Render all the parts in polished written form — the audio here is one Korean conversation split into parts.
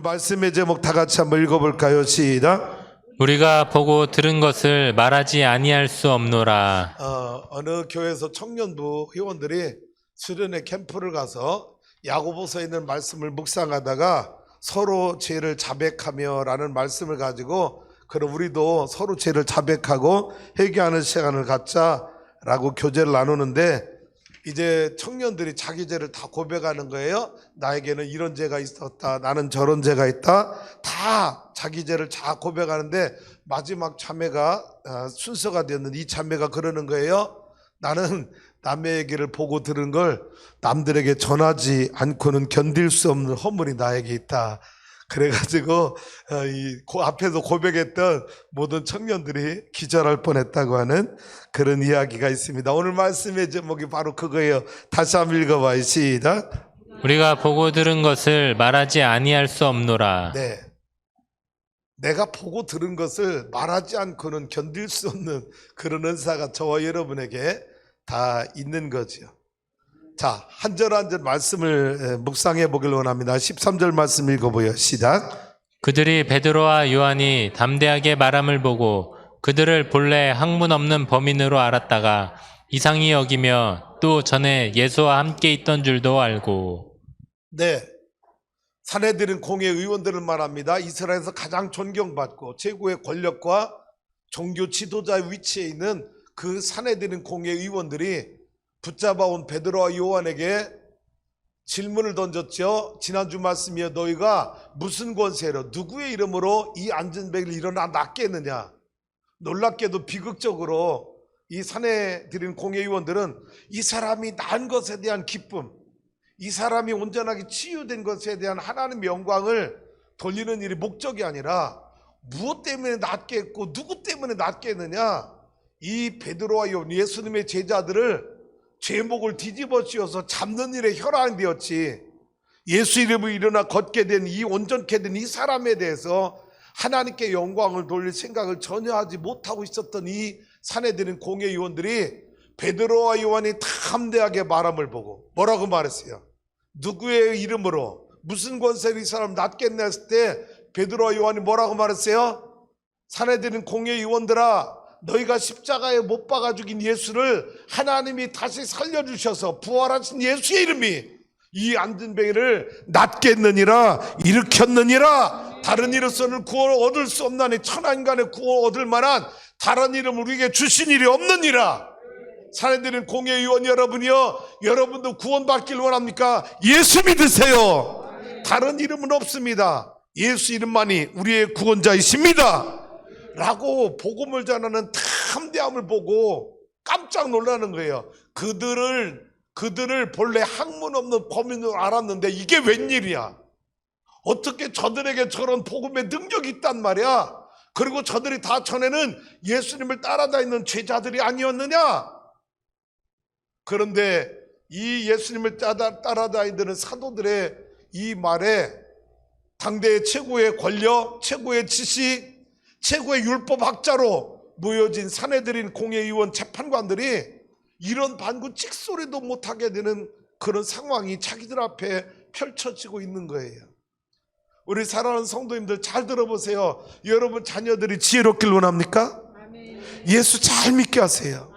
말씀의 제목 다 같이 한번 읽어볼까요? 시작. 우리가 보고 들은 것을 말하지 아니할 수 없노라. 어느 교회에서 청년부 회원들이 수련회 캠프를 가서 야고보서에 있는 말씀을 묵상하다가 서로 죄를 자백하며 라는 말씀을 가지고 그럼 우리도 서로 죄를 자백하고 회개하는 시간을 갖자라고 교제를 나누는데 이제 청년들이 자기 죄를 다 고백하는 거예요. 나에게는 이런 죄가 있었다, 나는 저런 죄가 있다, 다 자기 죄를 다 고백하는데 마지막 자매가 순서가 되었는데 이 자매가 그러는 거예요. 나는 남의 얘기를 보고 들은 걸 남들에게 전하지 않고는 견딜 수 없는 허물이 나에게 있다. 그래가지고 그 앞에서 고백했던 모든 청년들이 기절할 뻔했다고 하는 그런 이야기가 있습니다. 오늘 말씀의 제목이 바로 그거예요. 다시 한번 읽어봐요. 시작. 우리가 보고 들은 것을 말하지 아니할 수 없노라. 네, 내가 보고 들은 것을 말하지 않고는 견딜 수 없는 그런 은사가 저와 여러분에게 다 있는 거죠. 자, 한 절 한 절 말씀을 묵상해 보길 원합니다. 13절 말씀 읽어보여. 시작. 그들이 베드로와 요한이 담대하게 말함을 보고 그들을 본래 학문 없는 범인으로 알았다가 이상히 여기며 또 전에 예수와 함께 있던 줄도 알고. 네, 사내들은 공회 의원들을 말합니다. 이스라엘에서 가장 존경받고 최고의 권력과 종교 지도자의 위치에 있는 그 사내들은 공회 의원들이 붙잡아온 베드로와 요한에게 질문을 던졌죠. 지난주 말씀이여 너희가 무슨 권세로 누구의 이름으로 이 안전뱅이를 일어나 낫게 했느냐. 놀랍게도 비극적으로 이 사내들인 공회의원들은 이 사람이 난 것에 대한 기쁨, 이 사람이 온전하게 치유된 것에 대한 하나님의 영광을 돌리는 일이 목적이 아니라 무엇 때문에 낫게 했고 누구 때문에 낫게 했느냐. 이 베드로와 요한 예수님의 제자들을 제목을 뒤집어 씌워서 잡는 일에 혈안되었지 예수 이름으로 일어나 걷게 된 이 온전케 된 이 사람에 대해서 하나님께 영광을 돌릴 생각을 전혀 하지 못하고 있었던 이 사내들인 공회의원들이 베드로와 요한이 담대하게 말함을 보고 뭐라고 말했어요? 누구의 이름으로 무슨 권세로 이 사람 낫겠냐 했을 때 베드로와 요한이 뭐라고 말했어요? 사내들인 공회의원들아, 너희가 십자가에 못 박아 죽인 예수를 하나님이 다시 살려주셔서 부활하신 예수의 이름이 이 안전뱅이를 낫게 했느니라, 일으켰느니라. 다른 이로서는 구원을 얻을 수 없나니 천하인간의 구원을 얻을 만한 다른 이름을 우리에게 주신 일이 없느니라. 사내들은 공회의원 여러분이요, 여러분도 구원받길 원합니까? 예수 믿으세요. 다른 이름은 없습니다. 예수 이름만이 우리의 구원자이십니다 라고 복음을 전하는 담대함을 보고 깜짝 놀라는 거예요. 그들을 본래 학문 없는 범인으로 알았는데 이게 웬일이야. 어떻게 저들에게 저런 복음의 능력이 있단 말이야. 그리고 저들이 다 전에는 예수님을 따라다니는 제자들이 아니었느냐. 그런데 이 예수님을 따라다니는 사도들의 이 말에 당대의 최고의 권력, 최고의 지식, 최고의 율법학자로 모여진 사내들인 공회의원 재판관들이 이런 반구 찍소리도 못하게 되는 그런 상황이 자기들 앞에 펼쳐지고 있는 거예요. 우리 사랑하는 성도님들 잘 들어보세요. 여러분 자녀들이 지혜롭길 원합니까? 예수 잘 믿게 하세요.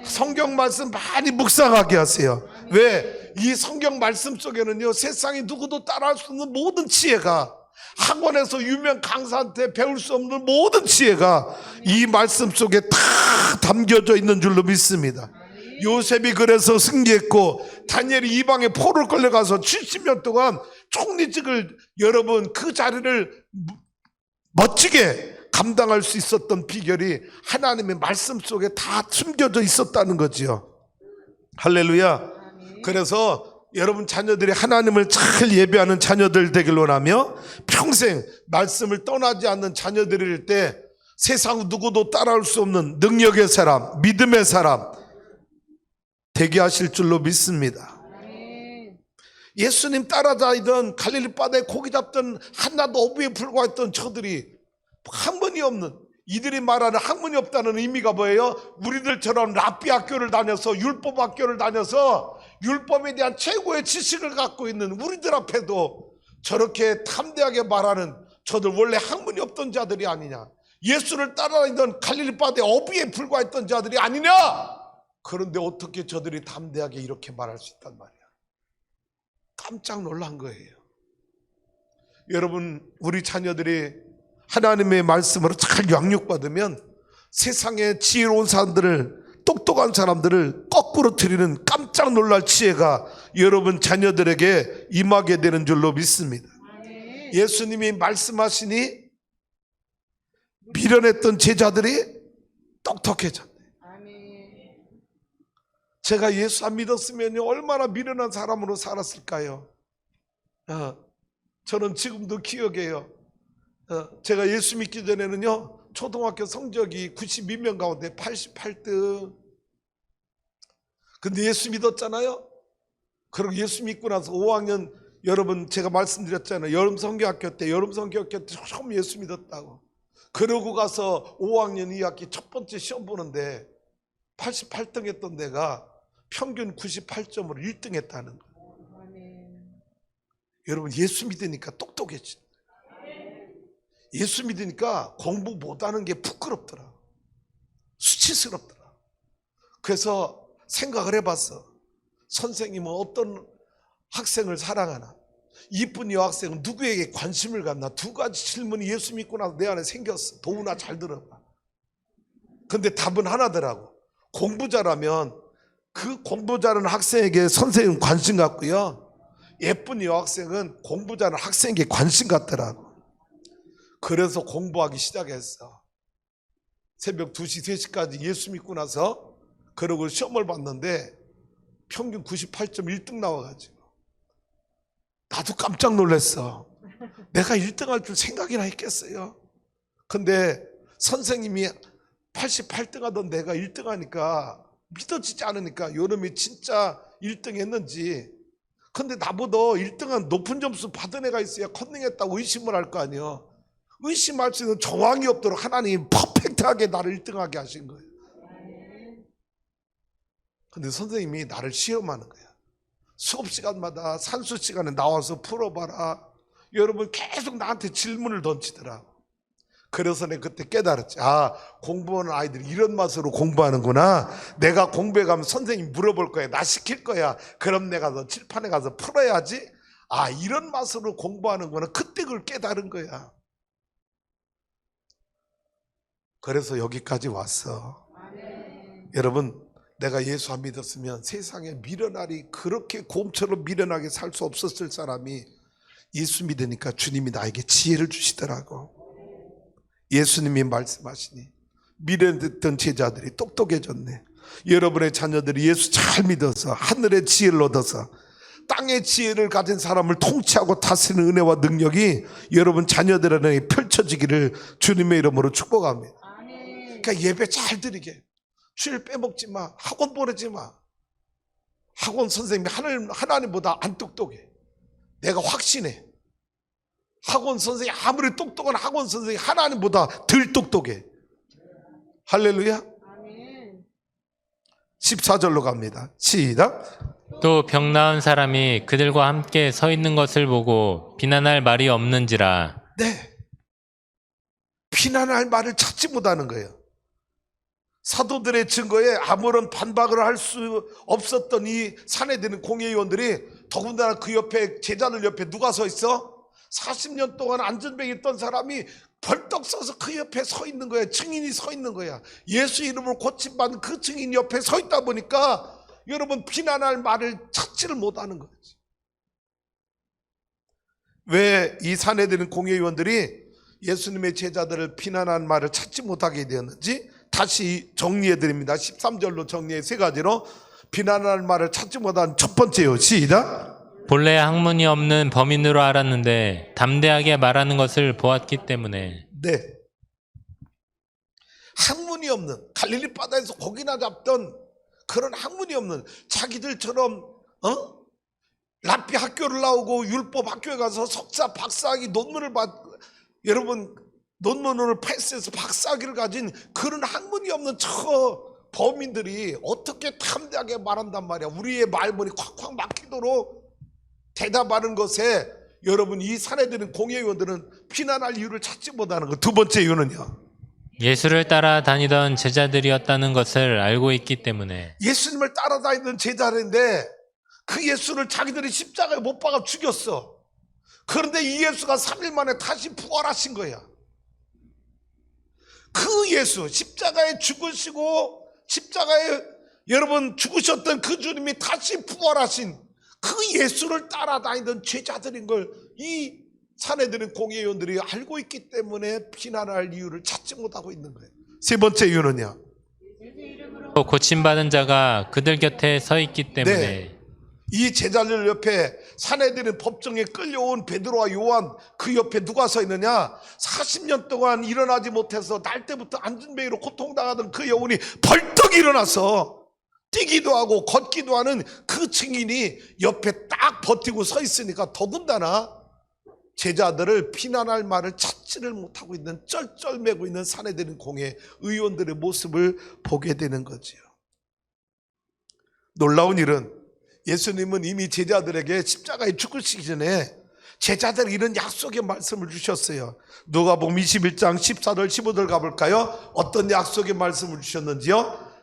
성경 말씀 많이 묵상하게 하세요. 왜? 이 성경 말씀 속에는요, 세상에 누구도 따라할 수 없는 모든 지혜가, 학원에서 유명 강사한테 배울 수 없는 모든 지혜가 이 말씀 속에 다 담겨져 있는 줄로 믿습니다. 요셉이 그래서 승리했고 다니엘이 이방에 포로를 끌려가서 70년 동안 총리직을, 여러분 그 자리를 멋지게 감당할 수 있었던 비결이 하나님의 말씀 속에 다 숨겨져 있었다는 거지요. 할렐루야. 그래서 여러분 자녀들이 하나님을 잘 예배하는 자녀들 되길 원하며 평생 말씀을 떠나지 않는 자녀들일 때 세상 누구도 따라올 수 없는 능력의 사람, 믿음의 사람 되게 하실 줄로 믿습니다. 예수님 따라다니던 갈릴리 바다에 고기 잡던 한나도 어부에 불과했던 저들이 학문이 없는, 이들이 말하는 학문이 없다는 의미가 뭐예요? 우리들처럼 랍비 학교를 다녀서 율법 학교를 다녀서 율법에 대한 최고의 지식을 갖고 있는 우리들 앞에도 저렇게 탐대하게 말하는 저들 원래 학문이 없던 자들이 아니냐? 예수를 따라다니던 갈릴리 바다의 어부에 불과했던 자들이 아니냐? 그런데 어떻게 저들이 담대하게 이렇게 말할 수 있단 말이야? 깜짝 놀란 거예요. 여러분, 우리 자녀들이 하나님의 말씀으로 잘 양육받으면 세상에 지혜로운 사람들을, 똑똑한 사람들을 거꾸로 들이는 깜짝 놀랄 지혜가 여러분 자녀들에게 임하게 되는 줄로 믿습니다. 예수님이 말씀하시니 미련했던 제자들이 똑똑해졌네. 제가 예수 안 믿었으면 얼마나 미련한 사람으로 살았을까요? 저는 지금도 기억해요. 제가 예수 믿기 전에는요, 초등학교 성적이 92명 가운데 88등. 근데 예수 믿었잖아요. 그리고 예수 믿고 나서 5학년, 여러분 제가 말씀드렸잖아요. 여름 성교학교 때 처음 예수 믿었다고. 그러고 가서 5학년 2학기 첫 번째 시험 보는데 88등 했던 내가 평균 98점으로 1등 했다는 거예요. 여러분, 예수 믿으니까 똑똑해지. 예수 믿으니까 공부 못하는 게 부끄럽더라. 수치스럽더라. 그래서 생각을 해봤어. 선생님은 어떤 학생을 사랑하나? 이쁜 여학생은 누구에게 관심을 갖나? 두 가지 질문이 예수 믿고 나서 내 안에 생겼어. 도훈아, 잘 들어봐. 근데 답은 하나더라고. 공부 잘하면 그 공부 잘하는 학생에게 선생님 관심 갖고요, 예쁜 여학생은 공부 잘하는 학생에게 관심 갖더라고. 그래서 공부하기 시작했어. 새벽 2시, 3시까지 예수 믿고 나서 그러고 시험을 봤는데 평균 98점 1등 나와가지고 나도 깜짝 놀랐어. 내가 1등 할 줄 생각이나 했겠어요. 근데 선생님이 88등 하던 내가 1등 하니까 믿어지지 않으니까 요놈이 진짜 1등 했는지. 근데 나보다 1등한 높은 점수 받은 애가 있어야 컨닝했다고 의심을 할 거 아니에요. 의심할 수 있는 정황이 없도록 하나님 퍼펙트하게 나를 1등하게 하신 거예요. 근데 선생님이 나를 시험하는 거야. 수업 시간마다 산수 시간에 나와서 풀어봐라. 여러분, 계속 나한테 질문을 던지더라고. 그래서 내가 그때 깨달았지. 공부하는 아이들이 이런 맛으로 공부하는구나. 내가 공부해 가면 선생님 물어볼 거야. 나 시킬 거야. 그럼 내가 너 칠판에 가서 풀어야지. 이런 맛으로 공부하는구나. 그때 그걸 깨달은 거야. 그래서 여기까지 왔어. 여러분, 내가 예수 안 믿었으면 세상에 미련하리, 그렇게 곰처럼 미련하게 살 수 없었을 사람이 예수 믿으니까 주님이 나에게 지혜를 주시더라고. 예수님이 말씀하시니 미련했던 제자들이 똑똑해졌네. 여러분의 자녀들이 예수 잘 믿어서 하늘의 지혜를 얻어서 땅의 지혜를 가진 사람을 통치하고 다스리는 은혜와 능력이 여러분 자녀들에게 펼쳐지기를 주님의 이름으로 축복합니다. 그러니까 예배 잘 드리게. 주일 빼먹지 마. 학원 보내지 마. 학원 선생님이 하나님보다 안 똑똑해. 내가 확신해. 학원 선생님, 아무리 똑똑한 학원 선생님이 하나님보다 덜 똑똑해. 할렐루야. 14절로 갑니다. 시작. 또 병 나은 사람이 그들과 함께 서 있는 것을 보고 비난할 말이 없는지라. 네. 비난할 말을 찾지 못하는 거예요. 사도들의 증거에 아무런 반박을 할 수 없었던 이 산헤드린 공회의원들이, 더군다나 그 옆에, 제자들 옆에 누가 서 있어? 40년 동안 안전병이 있던 사람이 벌떡 서서 그 옆에 서 있는 거야. 증인이 서 있는 거야. 예수 이름으로 고침받은 그 증인 옆에 서 있다 보니까 여러분, 비난할 말을 찾지를 못하는 거지. 왜 이 산헤드린 공회의원들이 예수님의 제자들을 비난한 말을 찾지 못하게 되었는지 다시 정리해 드립니다. 13절로 정리해 세 가지로 비난할 말을 찾지 못한 첫 번째요. 시작. 본래 학문이 없는 범인으로 알았는데 담대하게 말하는 것을 보았기 때문에. 네. 학문이 없는, 갈릴리 바다에서 고기나 잡던 그런 학문이 없는, 자기들처럼 랍비 학교를 나오고 율법 학교에 가서 석사, 박사학위 논문을 여러분, 논문을 패스해서 박사학위를 가진 그런 학문이 없는 저 범인들이 어떻게 탐대하게 말한단 말이야. 우리의 말문이 콱콱 막히도록 대답하는 것에 여러분 이 산에드는 공회의원들은 피난할 이유를 찾지 못하는 거. 두 번째 이유는요, 예수를 따라 다니던 제자들이었다는 것을 알고 있기 때문에. 예수님을 따라다니던 제자인데 그 예수를 자기들이 십자가에 못 박아 죽였어. 그런데 이 예수가 3일 만에 다시 부활하신 거야. 그 예수, 십자가에 죽으시고 십자가에 여러분 죽으셨던 그 주님이 다시 부활하신 그 예수를 따라다니던 제자들인 걸 이 산에드는 공회의원들이 알고 있기 때문에 피난할 이유를 찾지 못하고 있는 거예요. 세 번째 이유는요, 고침받은 자가 그들 곁에 서 있기 때문에. 네. 이 제자들 옆에 산에드는 법정에 끌려온 베드로와 요한, 그 옆에 누가 서 있느냐? 40년 동안 일어나지 못해서 날 때부터 안진뱅이로 고통당하던 그 영혼이 벌떡 일어나서 뛰기도 하고 걷기도 하는 그 증인이 옆에 딱 버티고 서 있으니까 더군다나 제자들을 피난할 말을 찾지를 못하고 있는, 쩔쩔매고 있는 산에드는 공회 의원들의 모습을 보게 되는 거지요. 놀라운 일은 예수님은 이미 제자들에게 십자가에 죽으시기 전에 제자들에게 이런 약속의 말씀을 주셨어요. 누가복음 21장 14절 15절 가볼까요? 어떤 약속의 말씀을 주셨는지요?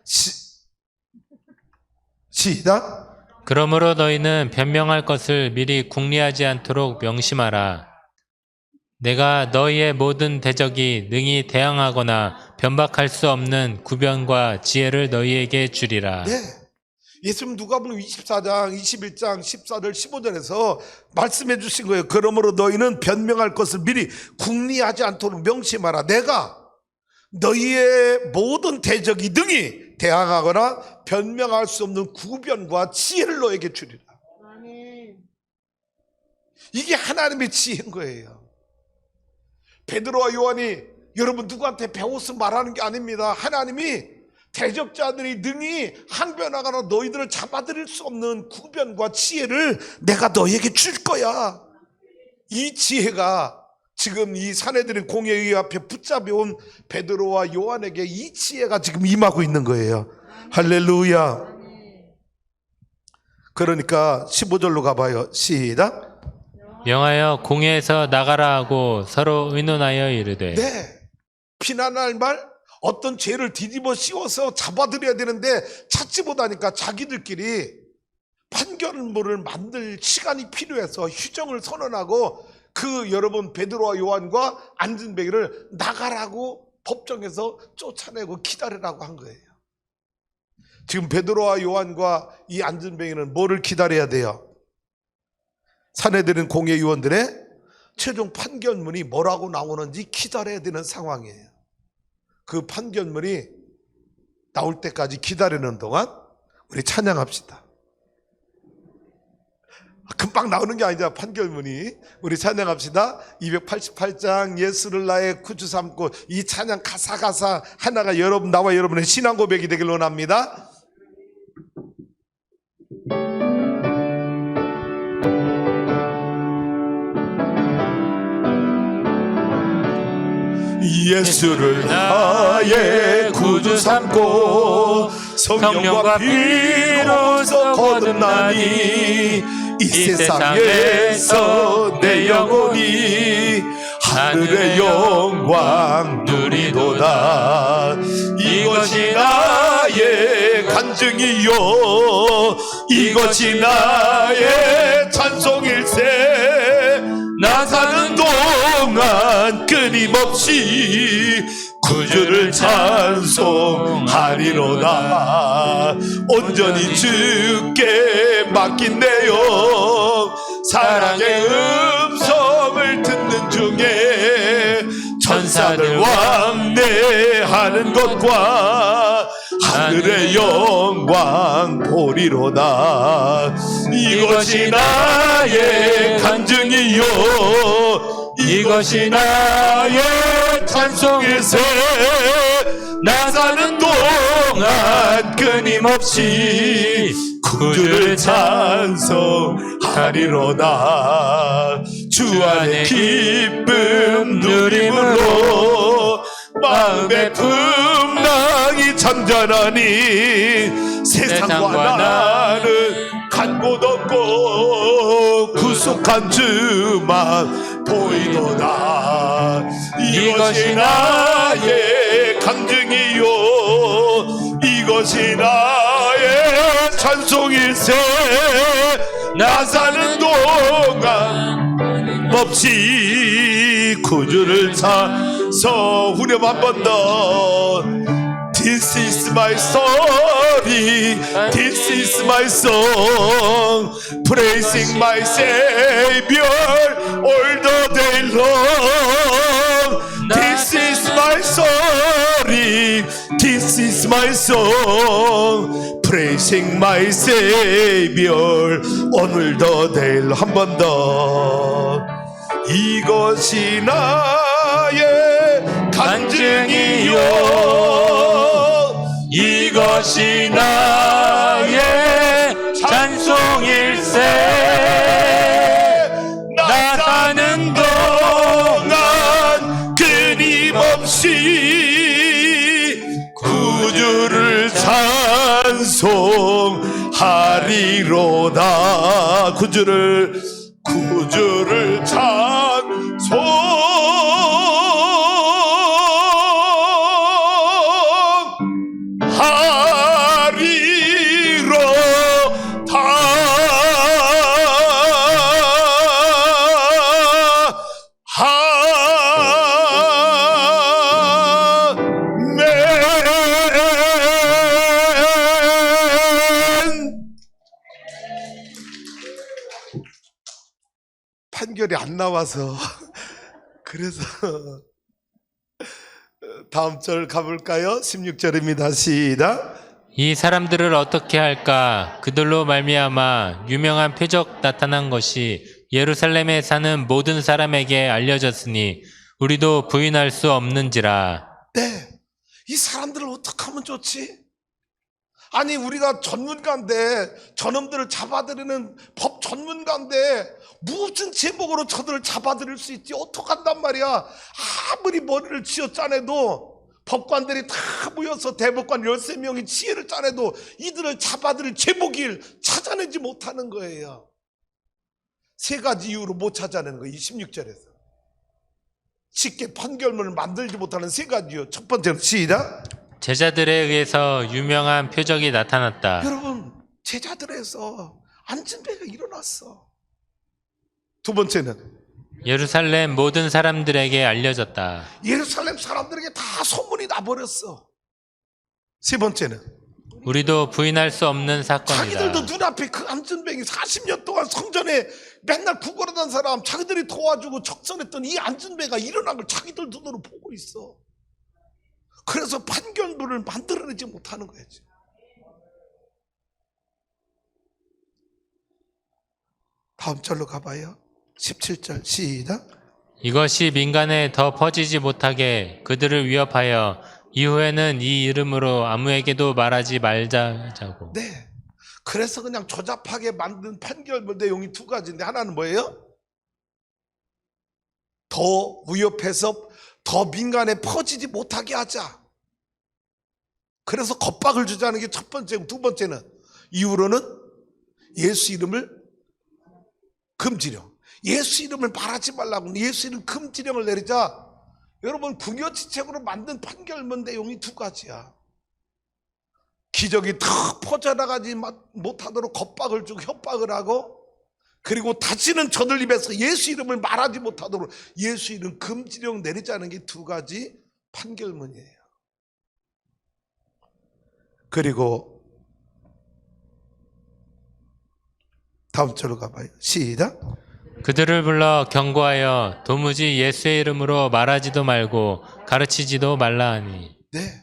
시작. 그러므로 너희는 변명할 것을 미리 궁리하지 않도록 명심하라. 내가 너희의 모든 대적이 능히 대항하거나 변박할 수 없는 구변과 지혜를 너희에게 주리라. 네. 예수님 누가복음 24장 21장 14절 15절에서 말씀해 주신 거예요. 그러므로 너희는 변명할 것을 미리 궁리하지 않도록 명심하라. 내가 너희의 모든 대적이 능히 대항하거나 변명할 수 없는 구변과 지혜를 너에게 주리라. 이게 하나님의 지혜인 거예요. 베드로와 요한이 여러분 누구한테 배워서 말하는 게 아닙니다. 하나님이 대적자들이 능히 항변하거나 너희들을 잡아들일 수 없는 구변과 지혜를 내가 너에게 줄 거야. 이 지혜가 지금 이 산에드린 공회의 앞에 붙잡혀온 베드로와 요한에게 이 지혜가 지금 임하고 있는 거예요. 할렐루야. 그러니까 15절로 가봐요. 시작. 명하여 공회에서 나가라 하고 서로 의논하여 이르되. 네, 피난할 말, 어떤 죄를 뒤집어 씌워서 잡아들여야 되는데 찾지 못하니까 자기들끼리 판결문을 만들 시간이 필요해서 휴정을 선언하고 그 여러분 베드로와 요한과 안진뱅이를 나가라고 법정에서 쫓아내고 기다리라고 한 거예요. 지금 베드로와 요한과 이 안진뱅이는 뭐를 기다려야 돼요? 산에드린 공회의원들의 최종 판결문이 뭐라고 나오는지 기다려야 되는 상황이에요. 그 판결문이 나올 때까지 기다리는 동안 우리 찬양합시다. 금방 나오는 게 아니잖아, 판결문이. 우리 찬양합시다. 288장 예수를 나의 구주 삼고, 이 찬양 가사 하나가 나와 여러분의 신앙 고백이 되길 원합니다. 예수를 나의 구주 삼고 성령과 피로서 거듭나니 이 세상에서 내 영혼이 하늘의 영광 누리도다. 이것이 나의 간증이요, 이것이 나의 찬송일세. 나 사는 동안 끊임없이 구주를 찬송하리로다. 온전히 주께 맡긴대요. 사랑의 음성을 듣는 중에 천사들 왕래하는 것과 하늘의 영광 보리로다. 이것이 나의 간증이요, 이것이 나의 찬송일세. 나 사는 동안 끊임없이 구주를 찬송하리로다. 주 안에 기쁨 누림으로 마음의 풍랑이 잔잔하니 세상과 나는 곳 없고 구속한 주만 보이도다. 이것이 나의 간증이요 이것이 나의 찬송일세. 나 사는 동안 없이 구주를 찾서 후렴 한 번 더. This is my story, this is my song, praising my Savior all the day long. This is my story, this is my song, praising my Savior 오늘도 내일 한 번 더. 이것이 나의 간증이요 이것이 나의 찬송일세. 나 사는 동안 끊임없이 구주를 찬송하리로다. 구주를 판결이 안 나와서 그래서 다음 절 가볼까요? 16절입니다. 시작. 이 사람들을 어떻게 할까? 그들로 말미암아 유명한 표적 나타난 것이 예루살렘에 사는 모든 사람에게 알려졌으니 우리도 부인할 수 없는지라. 네, 이 사람들을 어떻게 하면 좋지? 아니 우리가 전문가인데 저놈들을 잡아들이는 법 전문가인데 무슨 제목으로 저들을 잡아들일 수 있지? 어떡한단 말이야. 아무리 머리를 쥐어 짜내도 법관들이 다 모여서 대법관 13명이 지혜를 짜내도 이들을 잡아들일 제목을 찾아내지 못하는 거예요. 세 가지 이유로 못 찾아내는 거예요. 이 16절에서 쉽게 판결문을 만들지 못하는 세 가지 이유. 첫 번째는 시작. 제자들에 의해서 유명한 표적이 나타났다. 여러분 제자들에서 안진배가 일어났어. 두 번째는 예루살렘 모든 사람들에게 알려졌다. 예루살렘 사람들에게 다 소문이 나버렸어. 세 번째는 우리도 부인할 수 없는 사건이다. 자기들도 눈앞에 그 안진뱅이 40년 동안 성전에 맨날 구걸하던 사람 자기들이 도와주고 적선했던 이 안진뱅이가 일어난 걸 자기들 눈으로 보고 있어. 그래서 판결문을 만들어내지 못하는 거야지. 다음 절로 가봐요. 17절 시작. 이것이 민간에 더 퍼지지 못하게 그들을 위협하여 이후에는 이 이름으로 아무에게도 말하지 말자고. 네. 그래서 그냥 조잡하게 만든 판결문 내용이 두 가지인데 하나는 뭐예요? 더 위협해서 더 민간에 퍼지지 못하게 하자. 그래서 겁박을 주자는 게 첫 번째고 두 번째는 이후로는 예수 이름을 금지령. 예수 이름을 말하지 말라고 예수 이름 금지령을 내리자. 여러분 궁여지책으로 만든 판결문 내용이 두 가지야. 기적이 탁 퍼져나가지 못하도록 겁박을 주고 협박을 하고 그리고 다시는 저들 입에서 예수 이름을 말하지 못하도록 예수 이름 금지령 내리자는 게 두 가지 판결문이에요. 그리고 다음 절로 가봐요. 시작. 그들을 불러 경고하여 도무지 예수의 이름으로 말하지도 말고 가르치지도 말라 하니. 네.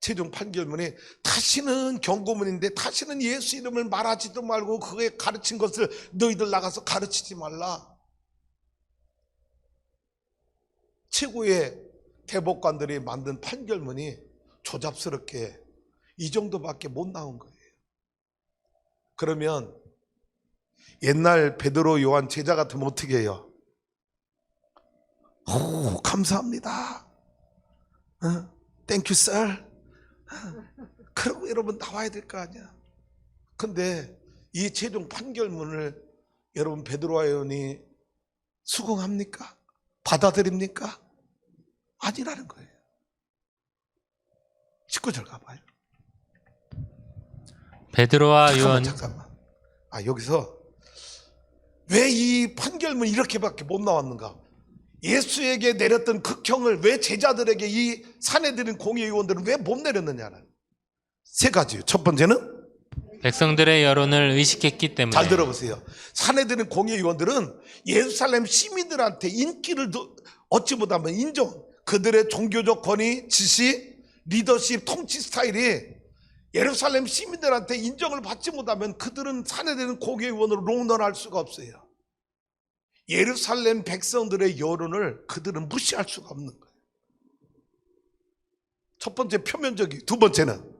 최종 판결문에 다시는 경고문인데 다시는 예수 이름을 말하지도 말고 그에 가르친 것을 너희들 나가서 가르치지 말라. 최고의 대법관들이 만든 판결문이 조잡스럽게 이 정도밖에 못 나온 거예요. 그러면 옛날 베드로 요한 제자 같으면 어떻게 해요? 오, 감사합니다. 땡큐 썰. 그러고 여러분 나와야 될 거 아니야. 근데 이 최종 판결문을 여러분 베드로와 요한이 수긍합니까? 받아들입니까? 아니라는 거예요. 19절 가봐요. 베드로와 요한 잠깐만. 여기서 왜 이 판결문이 이렇게밖에 못 나왔는가? 예수에게 내렸던 극형을 왜 제자들에게 이 사내들인 공의의원들은 왜 못 내렸느냐는 세 가지요. 첫 번째는 백성들의 여론을 의식했기 때문에. 잘 들어보세요. 사내들인 공의의원들은 예루살렘 시민들한테 인기를 얻지 못하면 인정, 그들의 종교적 권위, 지시, 리더십, 통치 스타일이 예루살렘 시민들한테 인정을 받지 못하면 그들은 사내들인 공의의원으로 롱런할 수가 없어요. 예루살렘 백성들의 여론을 그들은 무시할 수가 없는 거예요. 첫 번째 표면적이, 두 번째는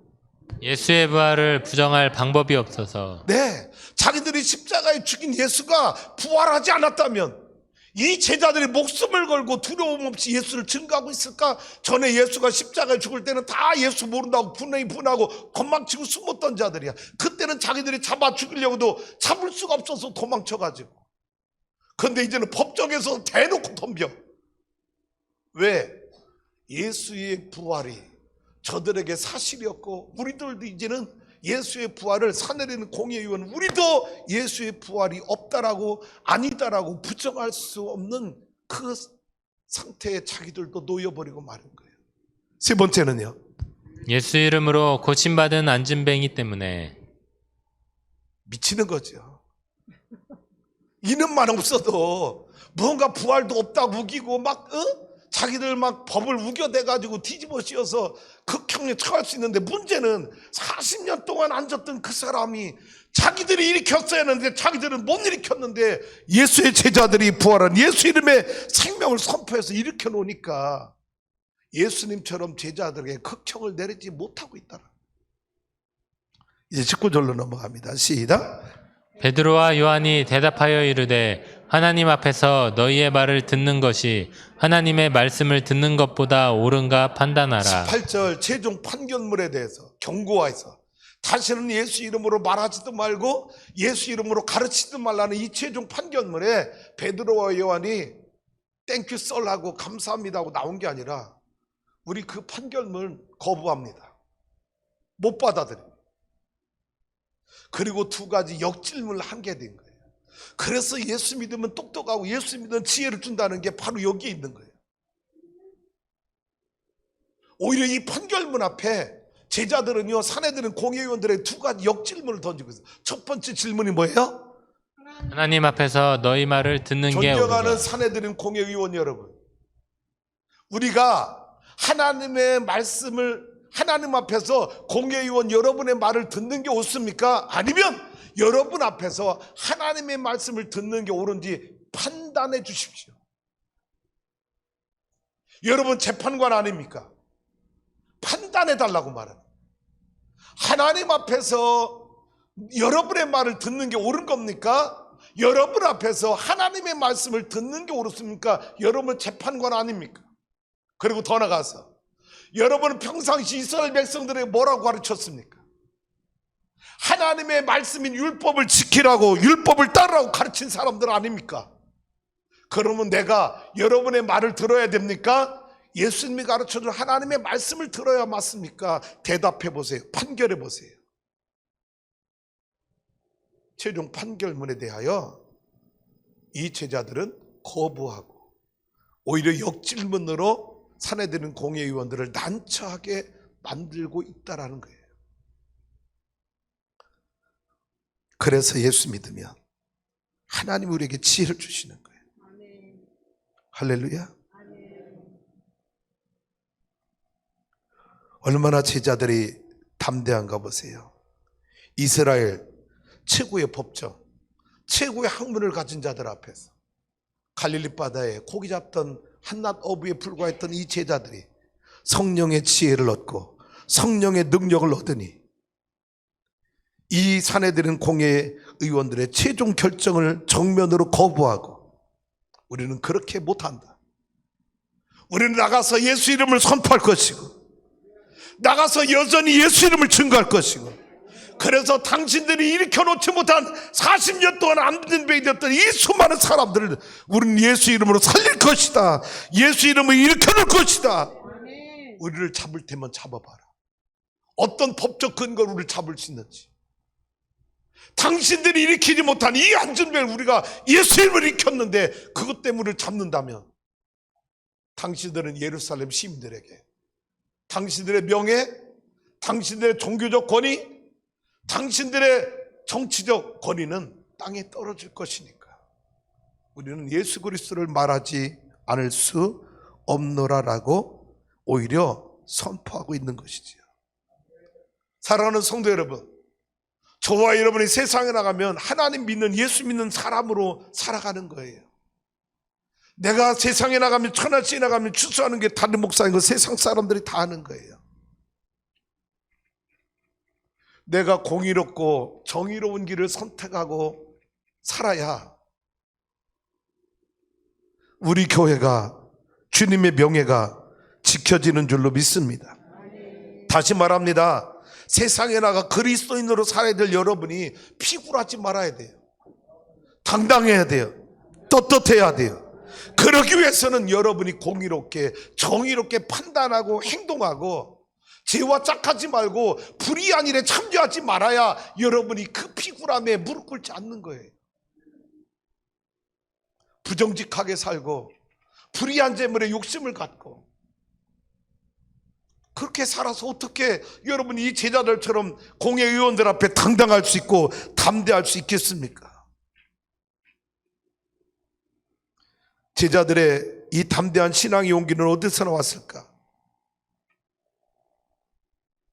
예수의 부활을 부정할 방법이 없어서. 네, 자기들이 십자가에 죽인 예수가 부활하지 않았다면 이 제자들이 목숨을 걸고 두려움 없이 예수를 증거하고 있을까? 전에 예수가 십자가에 죽을 때는 다 예수 모른다고 분하고 건망치고 숨었던 자들이야. 그때는 자기들이 잡아 죽이려고도 잡을 수가 없어서 도망쳐가지고. 그런데 이제는 법정에서 대놓고 덤벼. 왜? 예수의 부활이 저들에게 사실이었고, 우리들도 이제는 예수의 부활을, 사내리는 공의의원 우리도 예수의 부활이 없다라고 아니다라고 부정할 수 없는 그 상태에 자기들도 놓여버리고 마는 거예요. 세 번째는요, 예수 이름으로 고침받은 안진뱅이 때문에. 미치는 거죠. 이름만 없어도 뭔가 부활도 없다고 우기고 막 자기들 막 법을 우겨대가지고 뒤집어 씌워서 극형에 처할 수 있는데, 문제는 40년 동안 앉았던 그 사람이 자기들이 일으켰어야 하는데 자기들은 못 일으켰는데, 예수의 제자들이 부활한 예수 이름의 생명을 선포해서 일으켜 놓으니까 예수님처럼 제자들에게 극형을 내리지 못하고 있다라. 이제 19절로 넘어갑니다. 시작. 베드로와 요한이 대답하여 이르되 하나님 앞에서 너희의 말을 듣는 것이 하나님의 말씀을 듣는 것보다 옳은가 판단하라. 18절 최종 판결문에 대해서 경고하여서 다시는 예수 이름으로 말하지도 말고 예수 이름으로 가르치지도 말라는 이 최종 판결문에 베드로와 요한이 땡큐 썰하고 감사합니다 하고 나온 게 아니라 우리 그 판결문 거부합니다. 못 받아들입니다. 그리고 두 가지 역질문을 하게 된 거예요. 그래서 예수 믿으면 똑똑하고 예수 믿으면 지혜를 준다는 게 바로 여기에 있는 거예요. 오히려 이 판결문 앞에 제자들은요, 사내들은 공의의원들의 두 가지 역질문을 던지고 있어요. 첫 번째 질문이 뭐예요? 하나님 앞에서 너희 말을 듣는 게 존경하는 옳은가. 사내들은 공의의원 여러분, 우리가 하나님의 말씀을 하나님 앞에서 공의의원 여러분의 말을 듣는 게 옳습니까? 아니면 여러분 앞에서 하나님의 말씀을 듣는 게 옳은지 판단해 주십시오. 여러분 재판관 아닙니까? 판단해 달라고 말합니다. 하나님 앞에서 여러분의 말을 듣는 게 옳은 겁니까? 여러분 앞에서 하나님의 말씀을 듣는 게 옳습니까? 여러분 재판관 아닙니까? 그리고 더 나가서 여러분은 평상시 이스라엘 백성들에게 뭐라고 가르쳤습니까? 하나님의 말씀인 율법을 지키라고, 율법을 따르라고 가르친 사람들 아닙니까? 그러면 내가 여러분의 말을 들어야 됩니까? 예수님이 가르쳐준 하나님의 말씀을 들어야 맞습니까? 대답해 보세요. 판결해 보세요. 최종 판결문에 대하여 이 제자들은 거부하고 오히려 역질문으로 사내들은 공의의원들을 난처하게 만들고 있다라는 거예요. 그래서 예수 믿으면 하나님 우리에게 지혜를 주시는 거예요. 할렐루야. 얼마나 제자들이 담대한가 보세요. 이스라엘 최고의 법정, 최고의 학문을 가진 자들 앞에서 갈릴리 바다에 고기 잡던 한낱 어부에 불과했던 이 제자들이 성령의 지혜를 얻고 성령의 능력을 얻으니 이 사내들은 공의의원들의 최종 결정을 정면으로 거부하고, 우리는 그렇게 못한다. 우리는 나가서 예수 이름을 선포할 것이고, 나가서 여전히 예수 이름을 증거할 것이고, 그래서 당신들이 일으켜놓지 못한 40년 동안 안전병이 되었던 이 수많은 사람들을 우리는 예수 이름으로 살릴 것이다. 예수 이름으로 일으켜놓을 것이다. 우리를 잡을 테면 잡아봐라. 어떤 법적 근거로 우리를 잡을 수 있는지. 당신들이 일으키지 못한 이 안전병을 우리가 예수 이름으로 일으켰는데 그것 때문에 우리를 잡는다면 당신들은 예루살렘 시민들에게 당신들의 명예, 당신들의 종교적 권위, 당신들의 정치적 권위는 땅에 떨어질 것이니까 우리는 예수 그리스도를 말하지 않을 수 없노라라고 오히려 선포하고 있는 것이지요. 사랑하는 성도 여러분, 저와 여러분이 세상에 나가면 하나님 믿는 예수 믿는 사람으로 살아가는 거예요. 내가 세상에 나가면 천하시에 나가면 추수하는 게 다른 목사인 거 세상 사람들이 다 아는 거예요. 내가 공의롭고 정의로운 길을 선택하고 살아야 우리 교회가 주님의 명예가 지켜지는 줄로 믿습니다. 다시 말합니다. 세상에 나가 그리스도인으로 살아야 될 여러분이 피굴하지 말아야 돼요. 당당해야 돼요. 떳떳해야 돼요. 그러기 위해서는 여러분이 공의롭게 정의롭게 판단하고 행동하고 죄와 짝하지 말고 불의한 일에 참여하지 말아야 여러분이 그 피굴함에 무릎 꿇지 않는 거예요. 부정직하게 살고 불의한 재물에 욕심을 갖고 그렇게 살아서 어떻게 여러분이 이 제자들처럼 공회의원들 앞에 당당할 수 있고 담대할 수 있겠습니까? 제자들의 이 담대한 신앙의 용기는 어디서 나왔을까?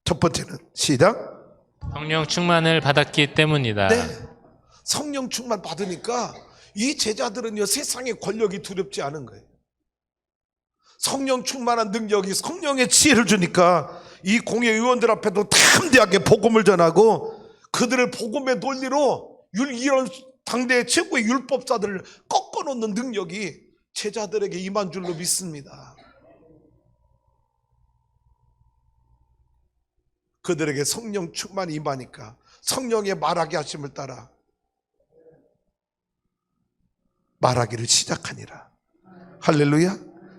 첫 번째는 시작. 성령 충만을 받았기 때문이다. 네, 성령 충만 받으니까 이 제자들은요 세상의 권력이 두렵지 않은 거예요. 성령 충만한 능력이 성령의 지혜를 주니까 이 공회의원들 앞에도 담대하게 복음을 전하고 그들을 복음의 논리로 이런 당대의 최고의 율법사들을 꺾어놓는 능력이 제자들에게 임한 줄로 믿습니다. 그들에게 성령 충만이 임하니까 성령의 말하게 하심을 따라 말하기를 시작하니라. 할렐루야.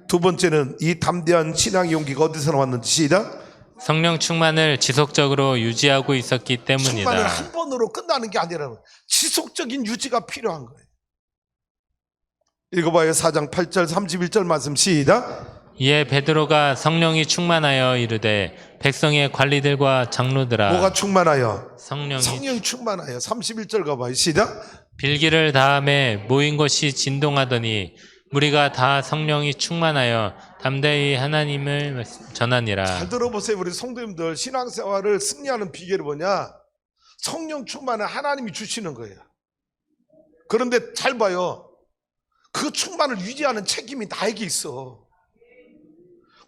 두 번째는 이 담대한 신앙의 용기가 어디서 나왔는지 시작. 성령 충만을 지속적으로 유지하고 있었기 때문이다. 충만을 한 번으로 끝나는 게 아니라 지속적인 유지가 필요한 거예요. 읽어봐요. 4장 8절 31절 말씀 시작. 이에 베드로가 성령이 충만하여 이르되 백성의 관리들과 장로들아. 뭐가 충만하여? 성령이 충만하여. 31절 가봐요. 시작. 빌기를 다함에 모인 것이 진동하더니 우리가 다 성령이 충만하여 담대히 하나님을 전하니라. 잘 들어보세요. 우리 성도님들 신앙생활을 승리하는 비결이 뭐냐? 성령 충만은 하나님이 주시는 거예요. 그런데 잘 봐요. 그 충만을 유지하는 책임이 나에게 있어.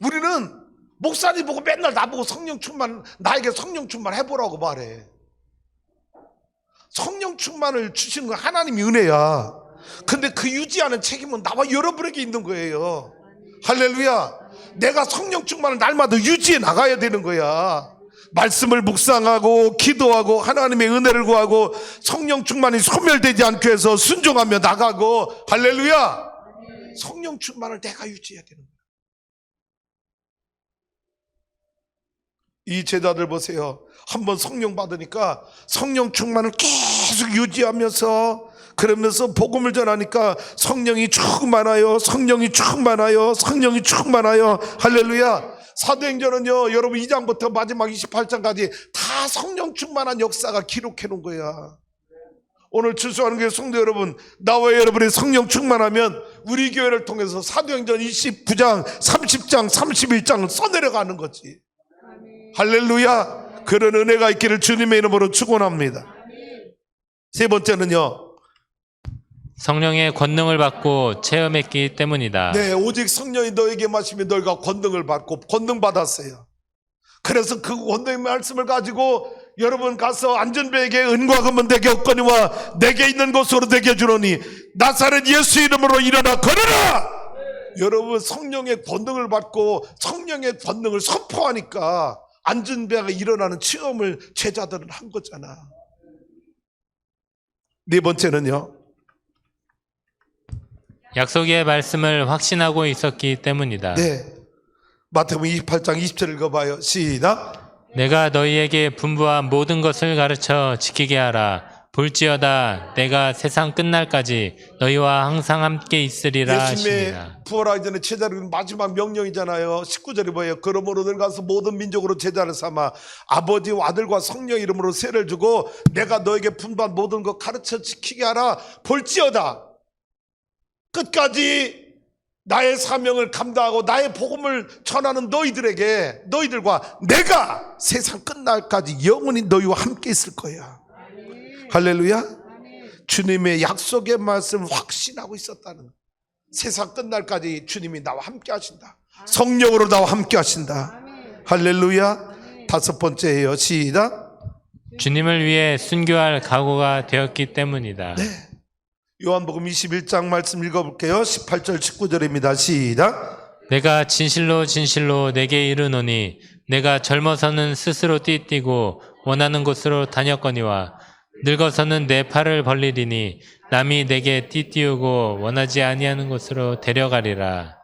우리는 목사님 보고 맨날 나보고 성령 충만, 나에게 성령 충만 해보라고 말해. 성령 충만을 주시는 건 하나님의 은혜야. 근데 그 유지하는 책임은 나와 여러분에게 있는 거예요. 할렐루야. 내가 성령 충만을 날마다 유지해 나가야 되는 거야. 말씀을 묵상하고 기도하고 하나님의 은혜를 구하고 성령 충만이 소멸되지 않게 해서 순종하며 나가고. 할렐루야. 성령 충만을 내가 유지해야 되는 거야. 이 제자들 보세요. 한번 성령 받으니까 성령 충만을 계속 유지하면서 그러면서 복음을 전하니까 성령이 충만하여 성령이 충만하여 성령이 충만하여. 할렐루야. 사도행전은요 여러분 2장부터 마지막 28장까지 다 성령 충만한 역사가 기록해 놓은 거야. 오늘 출소하는 교회 성도 여러분, 나와 여러분이 성령 충만하면 우리 교회를 통해서 사도행전 29장 30장 31장을 써내려가는 거지. 할렐루야. 그런 은혜가 있기를 주님의 이름으로 축원합니다. 세 번째는요 성령의 권능을 받고 체험했기 때문이다. 네, 오직 성령이 너에게 마시면 너희가 권능을 받고 권능 받았어요. 그래서 그 권능의 말씀을 가지고 여러분 가서 안전배에게 은과 금은 내게 없거니와 내게 있는 것으로 내게 주노니 나사렛 예수 이름으로 일어나 걸어라. 여러분 성령의 권능을 받고 성령의 권능을 선포하니까 안전배가 일어나는 체험을 제자들은 한 거잖아. 네 번째는요, 약속의 말씀을 확신하고 있었기 때문이다. 네, 마태복음 28장 20절 읽어봐요. 시작. 내가 너희에게 분부한 모든 것을 가르쳐 지키게 하라. 볼지어다 내가 세상 끝날까지 너희와 항상 함께 있으리라 하시니라. 예수님의 부활하기 전에 제자를 마지막 명령이잖아요. 19절이 뭐예요? 그러므로 늘 가서 모든 민족으로 제자를 삼아 아버지와 아들과 성령 이름으로 세를 주고 내가 너에게 분부한 모든 것 가르쳐 지키게 하라. 볼지어다 끝까지 나의 사명을 감당하고 나의 복음을 전하는 너희들과 내가 세상 끝날까지 영원히 너희와 함께 있을 거야. 할렐루야. 주님의 약속의 말씀을 확신하고 있었다는, 세상 끝날까지 주님이 나와 함께 하신다. 성령으로 나와 함께 하신다. 할렐루야. 다섯 번째예요. 시작. 주님을 위해 순교할 각오가 되었기 때문이다. 네. 요한복음 21장 말씀 읽어볼게요. 18절 19절입니다. 시작. 내가 진실로 진실로 내게 이르노니 내가 젊어서는 스스로 띠뛰고 원하는 곳으로 다녔거니와 늙어서는 내 팔을 벌리리니 남이 내게 띠띠우고 원하지 아니하는 곳으로 데려가리라.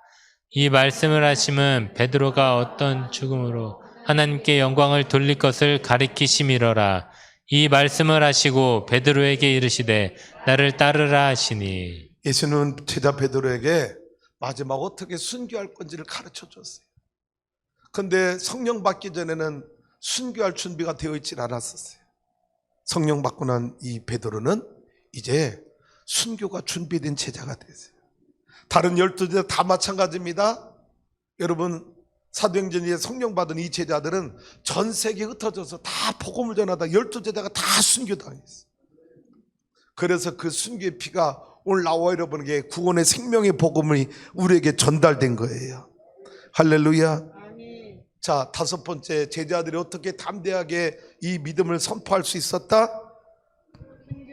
이 말씀을 하심은 베드로가 어떤 죽음으로 하나님께 영광을 돌릴 것을 가리키심이로라. 이 말씀을 하시고 베드로에게 이르시되 나를 따르라 하시니. 예수는 제자 베드로에게 마지막 어떻게 순교할 건지를 가르쳐 줬어요. 근데 성령 받기 전에는 순교할 준비가 되어 있질 않았었어요. 성령 받고 난 이 베드로는 이제 순교가 준비된 제자가 됐어요. 다른 12제자 다 마찬가지입니다. 여러분, 사도행전에 성령 받은 이 제자들은 전 세계에 흩어져서 다 복음을 전하다 12제자가 다 순교당했어요. 그래서 그 순교의 피가 오늘 나와 여러분에게 구원의 생명의 복음이 우리에게 전달된 거예요. 할렐루야. 자, 다섯 번째, 제자들이 어떻게 담대하게 이 믿음을 선포할 수 있었다?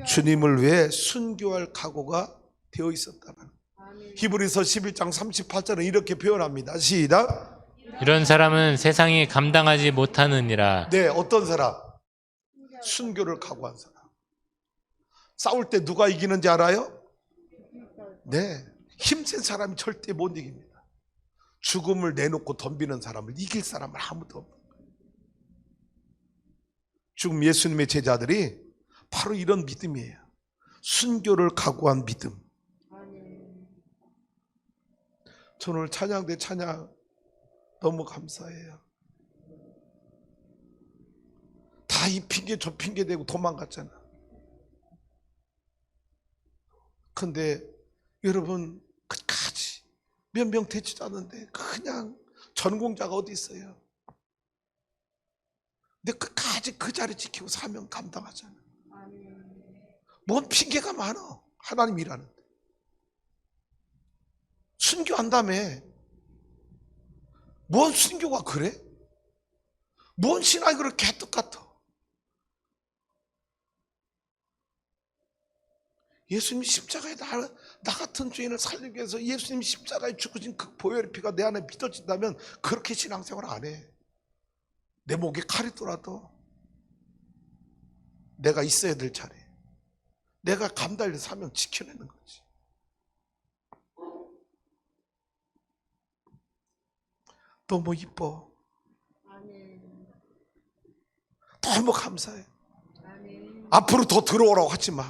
주님을 위해 순교할 각오가 되어 있었다. 히브리서 11장 38절은 이렇게 표현합니다. 시작. 이런 사람은 세상이 감당하지 못하느니라. 네, 어떤 사람? 순교를 각오한 사람. 싸울 때 누가 이기는지 알아요? 네, 힘센 사람이 절대 못 이깁니다. 죽음을 내놓고 덤비는 사람을 이길 사람은 아무도 없는 거예요. 지금 예수님의 제자들이 바로 이런 믿음이에요. 순교를 각오한 믿음. 저는 오늘 찬양대 찬양 너무 감사해요. 다 이 핑계 저 핑계 대고 도망갔잖아. 근데 여러분, 끝까지 몇 명 되지도 않는데 그냥 전공자가 어디 있어요? 근데 끝까지 그 자리 지키고 사명 감당하잖아. 뭔 핑계가 많아. 하나님 일하는데. 순교한다며. 뭔 순교가 그래? 뭔 신앙이 그렇게 개떡같아? 예수님 십자가에 나 같은 죄인을 살리기 위해서 예수님 십자가에 죽으신 그 보혈의 피가 내 안에 믿어진다면 그렇게 신앙생활 안 해. 내 목에 칼이 돌아도 내가 있어야 될 자리, 내가 감당할 사명 지켜내는 거지. 너무 이뻐. 너무 감사해. 앞으로 더 들어오라고 하지 마.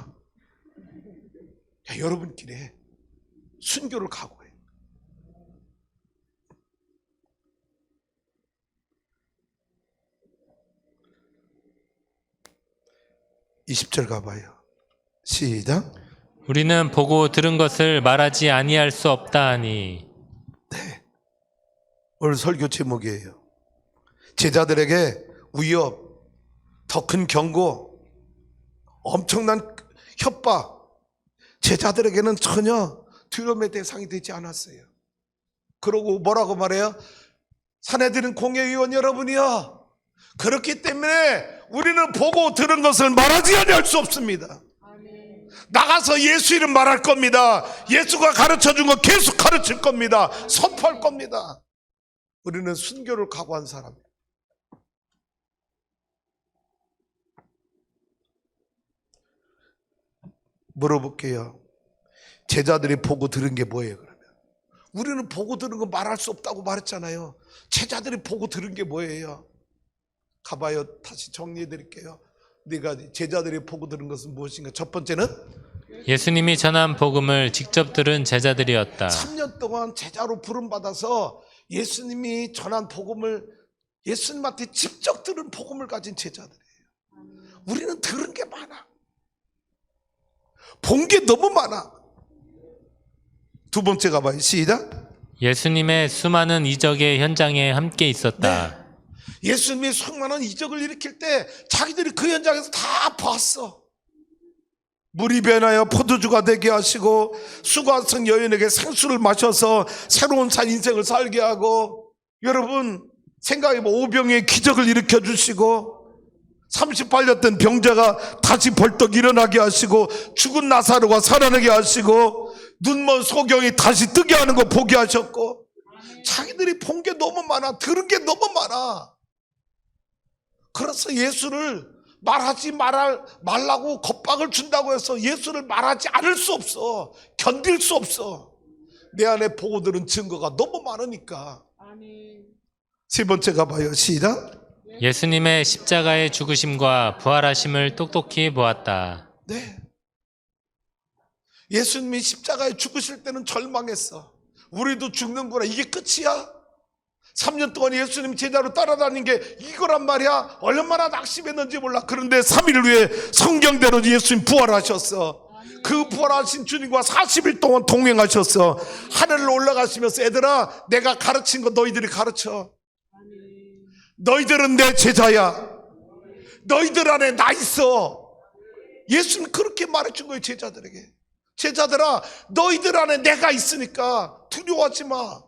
야, 여러분끼리 순교를 각오해. (20절) 가봐요. 시작. 우리는 보고 들은 것을 말하지 아니할 수 없다 하니. 네, 오늘 설교 제목이에요. 제자들에게 위협, 더 큰 경고, 엄청난 협박, 제자들에게는 전혀 두려움의 대상이 되지 않았어요. 그러고 뭐라고 말해요? 사내들은 공회의원 여러분이요, 그렇기 때문에 우리는 보고 들은 것을 말하지 아니할 수 없습니다. 나가서 예수 이름 말할 겁니다. 예수가 가르쳐준 거 계속 가르칠 겁니다. 선포할 겁니다. 우리는 순교를 각오한 사람이에요. 물어볼게요. 제자들이 보고 들은 게 뭐예요, 그러면? 우리는 보고 들은 거 말할 수 없다고 말했잖아요. 제자들이 보고 들은 게 뭐예요? 가봐요. 다시 정리해 드릴게요. 네가 제자들이 보고 들은 것은 무엇인가? 첫 번째는 예수님이 전한 복음을 직접 들은 제자들이었다. 3년 동안 제자로 부름받아서 예수님이 전한 복음을 예수님한테 직접 들은 복음을 가진 제자들이에요. 우리는 들은 게 많아. 본 게 너무 많아. 두 번째 가봐요. 시작. 예수님의 수많은 이적의 현장에 함께 있었다. 네. 예수님이 수많은 이적을 일으킬 때 자기들이 그 현장에서 다 봤어. 물이 변하여 포도주가 되게 하시고 수고하신 여인에게 생수를 마셔서 새로운 산 인생을 살게 하고, 여러분 생각해봐. 오병의 기적을 일으켜 주시고 38년 된 병자가 다시 벌떡 일어나게 하시고 죽은 나사로가 살아나게 하시고 눈먼 소경이 다시 뜨게 하는 거 보게 하셨고, 자기들이 본 게 너무 많아. 들은 게 너무 많아. 그래서 예수를 말하지 말라고 겁박을 준다고 해서 예수를 말하지 않을 수 없어. 견딜 수 없어. 내 안에 보고 들은 증거가 너무 많으니까. 세 번째 가봐요. 시작. 예수님의 십자가의 죽으심과 부활하심을 똑똑히 보았다. 네. 예수님이 십자가에 죽으실 때는 절망했어. 우리도 죽는구나. 이게 끝이야? 3년 동안 예수님 제자로 따라다닌 게 이거란 말이야. 얼마나 낙심했는지 몰라. 그런데 3일 후에 성경대로 예수님 부활하셨어. 그 부활하신 주님과 40일 동안 동행하셨어. 하늘로 올라가시면서 애들아, 내가 가르친 거 너희들이 가르쳐. 너희들은 내 제자야. 너희들 안에 나 있어. 예수님 그렇게 말해준 거예요. 제자들에게. 제자들아, 너희들 안에 내가 있으니까 두려워하지 마.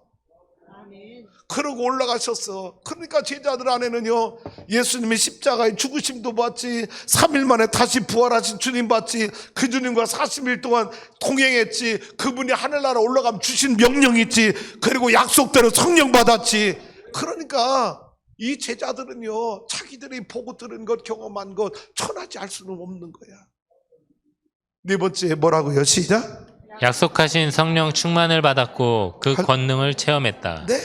그러고 올라가셨어. 그러니까 제자들 안에는요, 예수님이 십자가에 죽으심도 봤지, 3일 만에 다시 부활하신 주님 봤지, 그 주님과 40일 동안 동행했지, 그분이 하늘나라 올라가면 주신 명령 있지, 그리고 약속대로 성령 받았지. 그러니까 이 제자들은요, 자기들이 보고 들은 것, 경험한 것 천하지 알 수는 없는 거야. 네 번째 뭐라고요? 시작. 약속하신 성령 충만을 받았고 그 권능을 체험했다. 네.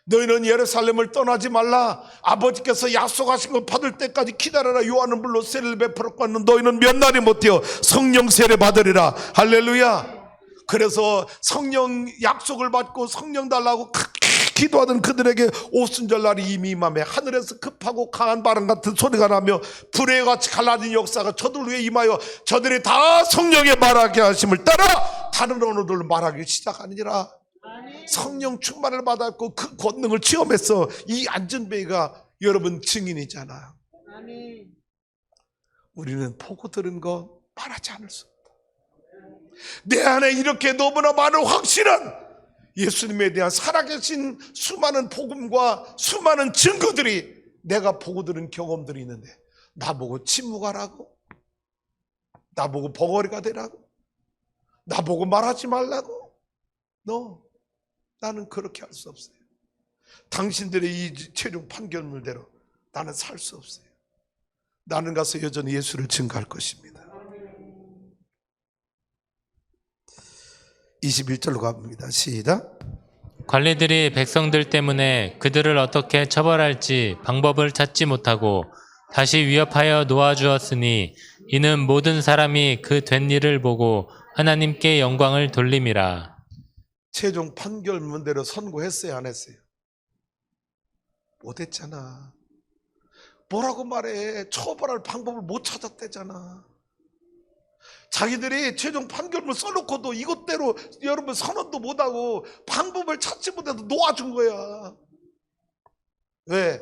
너희는 예루살렘을 떠나지 말라. 아버지께서 약속하신 것 받을 때까지 기다려라. 요한은 물로 세례를 베풀었고 너희는 몇 날이 못되어 성령 세례 받으리라. 할렐루야. 그래서 성령 약속을 받고 성령 달라고 기도하던 그들에게 오순절날이 이미 임하며 하늘에서 급하고 강한 바람 같은 소리가 나며 불의 같이 갈라진 역사가 저들 위에 임하여 저들이 다 성령의 말하게 하심을 따라 다른 언어들로 말하기 시작하니라. 성령 충만을 받았고 그 권능을 체험했어. 이 안전뱅이가 여러분 증인이잖아. 우리는 보고 들은 거 말하지 않을 수 없다. 내 안에 이렇게 너무나 많은 확실한 예수님에 대한 살아계신 수많은 복음과 수많은 증거들이, 내가 보고 들은 경험들이 있는데 나보고 침묵하라고? 나보고 벙어리가 되라고? 나보고 말하지 말라고? 나는 그렇게 할 수 없어요. 당신들의 이 최종 판결물대로 나는 살 수 없어요. 나는 가서 여전히 예수를 증거할 것입니다. 21절로 가봅니다. 시작. 관리들이 백성들 때문에 그들을 어떻게 처벌할지 방법을 찾지 못하고 다시 위협하여 놓아주었으니 이는 모든 사람이 그 된 일을 보고 하나님께 영광을 돌림이라. 최종 판결문대로 선고했어요, 안 했어요? 못했잖아. 뭐라고 말해? 처벌할 방법을 못 찾았대잖아. 자기들이 최종 판결문 써놓고도 이것대로 여러분 선언도 못하고 방법을 찾지 못해서 놓아준 거야. 왜?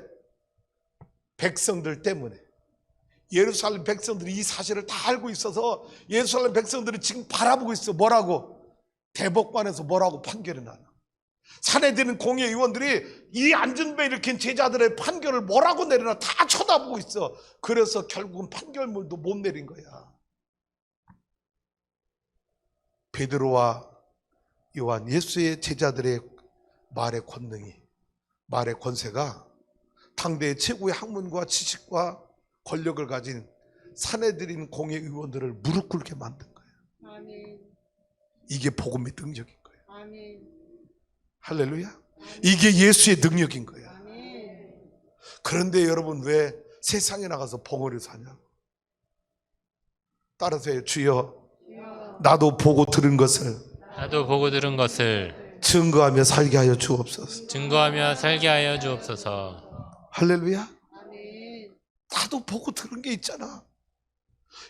백성들 때문에. 예루살렘 백성들이 이 사실을 다 알고 있어서 예루살렘 백성들이 지금 바라보고 있어. 뭐라고? 대법관에서 뭐라고 판결이 나나. 산헤드린 공회의원들이 이 안전벨 일으킨 제자들의 판결을 뭐라고 내리나 다 쳐다보고 있어. 그래서 결국은 판결문도 못 내린 거야. 베드로와 요한, 예수의 제자들의 말의 권능이, 말의 권세가 당대의 최고의 학문과 지식과 권력을 가진 사내들인 공회의원들을 무릎 꿇게 만든 거예요. 아멘. 이게 복음의 능력인 거예요. 아멘. 할렐루야. 이게 예수의 능력인 거예요. 아멘. 그런데 여러분 왜 세상에 나가서 벙어리 사냐고. 따라서요. 주여, 주여, 나도 보고 들은 것을 나도 보고 들은 것을 증거하며 살게 하여 주옵소서. 증거하며 살게 하여 주옵소서. 할렐루야. 아멘. 나도 보고 들은 게 있잖아.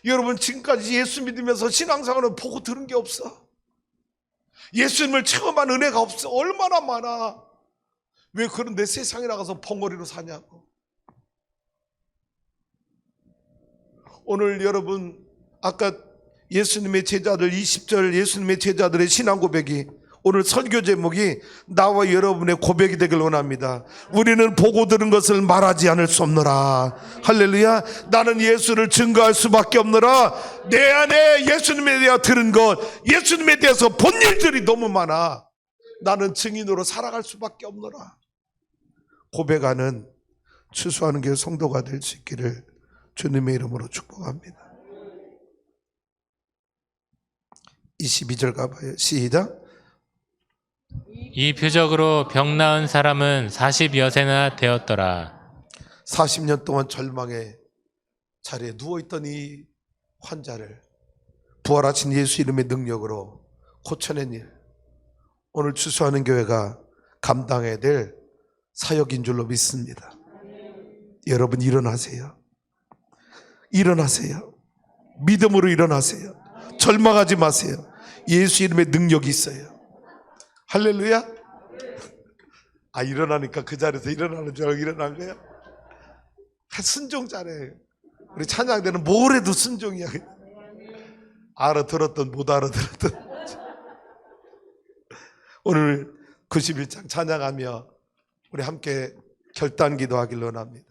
여러분 지금까지 예수 믿으면서 신앙생활은 보고 들은 게 없어. 예수님을 체험한 은혜가 없어. 얼마나 많아. 왜 그런데 세상에 나가서 벙어리로 사냐고. 오늘 여러분 아까 예수님의 제자들 20절 예수님의 제자들의 신앙 고백이 오늘 설교 제목이 나와 여러분의 고백이 되길 원합니다. 우리는 보고 들은 것을 말하지 않을 수 없노라. 할렐루야. 나는 예수를 증거할 수밖에 없노라. 내 안에 예수님에 대해 들은 것, 예수님에 대해서 본 일들이 너무 많아. 나는 증인으로 살아갈 수밖에 없노라. 고백하는 추수하는 교회 성도가 될 수 있기를 주님의 이름으로 축복합니다. 22절 가봐요. 시작. 이 표적으로 병 나은 사람은 40여세나 되었더라. 40년 동안 절망의 자리에 누워있던 이 환자를 부활하신 예수 이름의 능력으로 고쳐낸 일, 오늘 추수하는 교회가 감당해야 될 사역인 줄로 믿습니다. 여러분 일어나세요. 일어나세요. 믿음으로 일어나세요. 절망하지 마세요. 예수 이름의 능력이 있어요. 할렐루야. 아, 일어나니까 그 자리에서 일어나는 줄 알고 일어난 거야. 순종 잘해. 우리 찬양대는 뭘 해도 순종이야. 알아들었던 못 알아들었던. 오늘 91장 찬양하며 우리 함께 결단 기도하길 원합니다.